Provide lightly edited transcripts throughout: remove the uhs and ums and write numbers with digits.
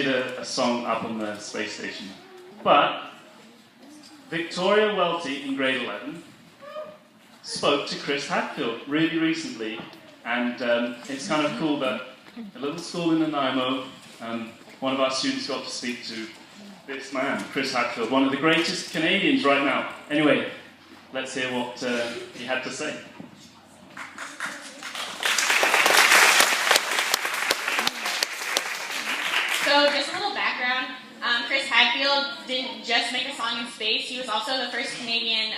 did a song up on the space station. But Victoria Welty in grade 11 spoke to Chris Hadfield really recently, and it's kind of cool that a little school in Nanaimo, one of our students got to speak to this man, Chris Hadfield, one of the greatest Canadians right now. Anyway, let's hear what he had to say. So just a little background, Chris Hadfield didn't just make a song in space, he was also the first Canadian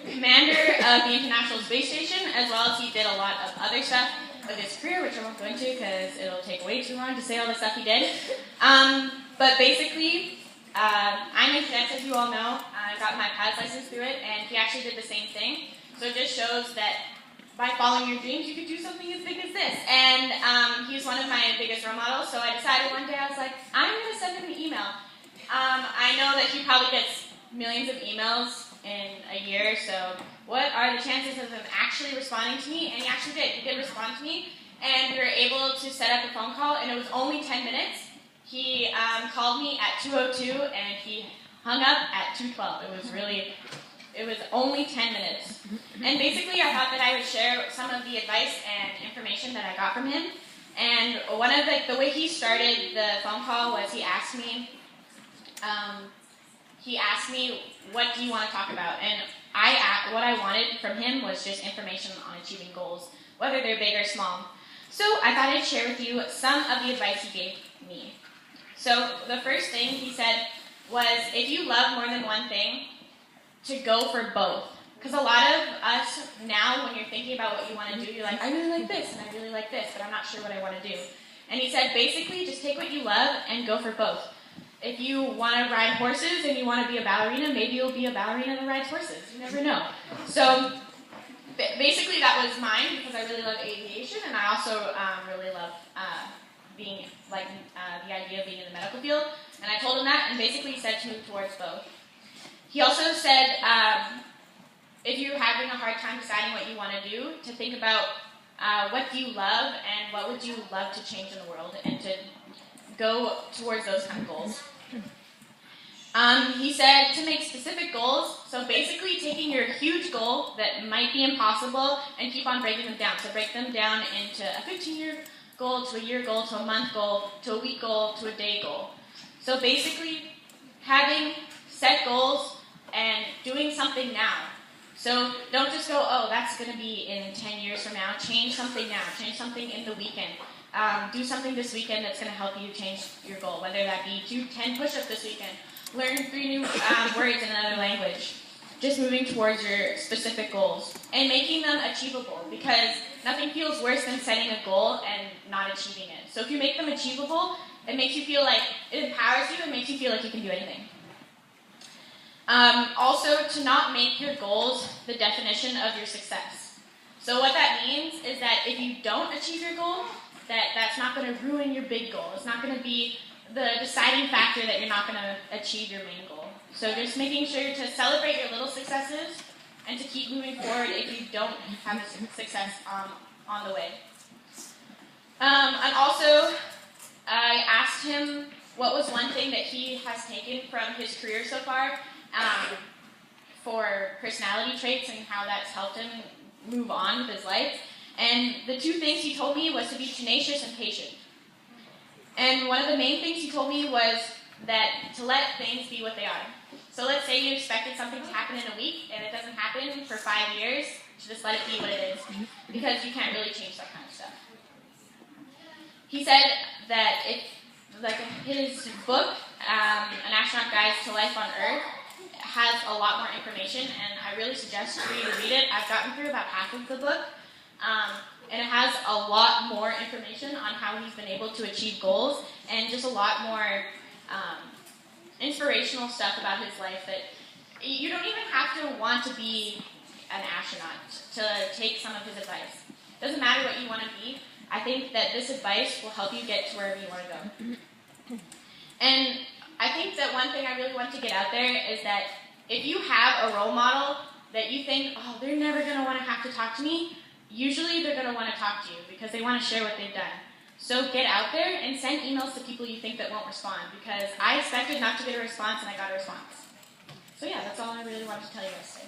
commander of the International Space Station, as well as he did a lot of other stuff with his career, which I won't go into because it'll take way too long to say all the stuff he did. But basically, I'm in cadets, as you all know. I got my pilot's license through it, and he actually did the same thing. So it just shows that by following your dreams, you could do something as big as this. And he's one of my biggest role models, so I decided one day, I was like, I'm going to send him an email. I know that he probably gets millions of emails in a year, so what are the chances of him actually responding to me? And he actually did. He did respond to me, and we were able to set up a phone call, and it was only 10 minutes. He called me at 2:02, and he hung up at 2:12. It was only 10 minutes. And basically, I thought that I would share some of the advice and information that I got from him. And one of the way he started the phone call was he asked me, what do you want to talk about? And what I wanted from him was just information on achieving goals, whether they're big or small. So I thought I'd share with you some of the advice he gave me. So the first thing he said was, if you love more than one thing, to go for both. Because a lot of us now, when you're thinking about what you want to do, you're like, I really like this and I really like this, but I'm not sure what I want to do. And he said, basically, just take what you love and go for both. If you want to ride horses and you want to be a ballerina, maybe you'll be a ballerina that rides horses. You never know. So basically, that was mine because I really love aviation, and I also really love being the idea of being in the medical field. And I told him that, and basically he said to move towards both. He also said, if you're having a hard time deciding what you want to do, to think about what do you love and what would you love to change in the world, and to go towards those kind of goals. He said to make specific goals, so basically taking your huge goal that might be impossible and keep on breaking them down. So break them down into a 15-year goal, to a year goal, to a month goal, to a week goal, to a day goal. So basically having set goals and doing something now. So don't just go, oh, that's going to be in 10 years from now. Change something now. Change something in the weekend. Do something this weekend that's going to help you change your goal, whether that be do 10 push-ups this weekend, learn 3 new words in another language, just moving towards your specific goals, and making them achievable, because nothing feels worse than setting a goal and not achieving it. So if you make them achievable, it makes you feel like, it empowers you, and makes you feel like you can do anything. Also, to not make your goals the definition of your success. So what that means is that if you don't achieve your goal, that's not going to ruin your big goal. It's not going to be the deciding factor that you're not going to achieve your main goal. So just making sure to celebrate your little successes and to keep moving forward if you don't have a success on the way. And also, I asked him what was one thing that he has taken from his career so far for personality traits and how that's helped him move on with his life. And the 2 things he told me was to be tenacious and patient. And one of the main things he told me was that to let things be what they are. So let's say you expected something to happen in a week and it doesn't happen for 5 years, to just let it be what it is, because you can't really change that kind of stuff. He said that his book, An Astronaut Guide to Life on Earth, has a lot more information, and I really suggest for you to read it. I've gotten through about half of the book. And it has a lot more information on how he's been able to achieve goals, and just a lot more inspirational stuff about his life that you don't even have to want to be an astronaut to take some of his advice. It doesn't matter what you want to be. I think that this advice will help you get to wherever you want to go. And I think that one thing I really want to get out there is that if you have a role model that you think, oh, they're never going to want to have to talk to me, usually they're going to want to talk to you because they want to share what they've done. So get out there and send emails to people you think that won't respond, because I expected not to get a response and I got a response. So yeah, that's all I really wanted to tell you guys today.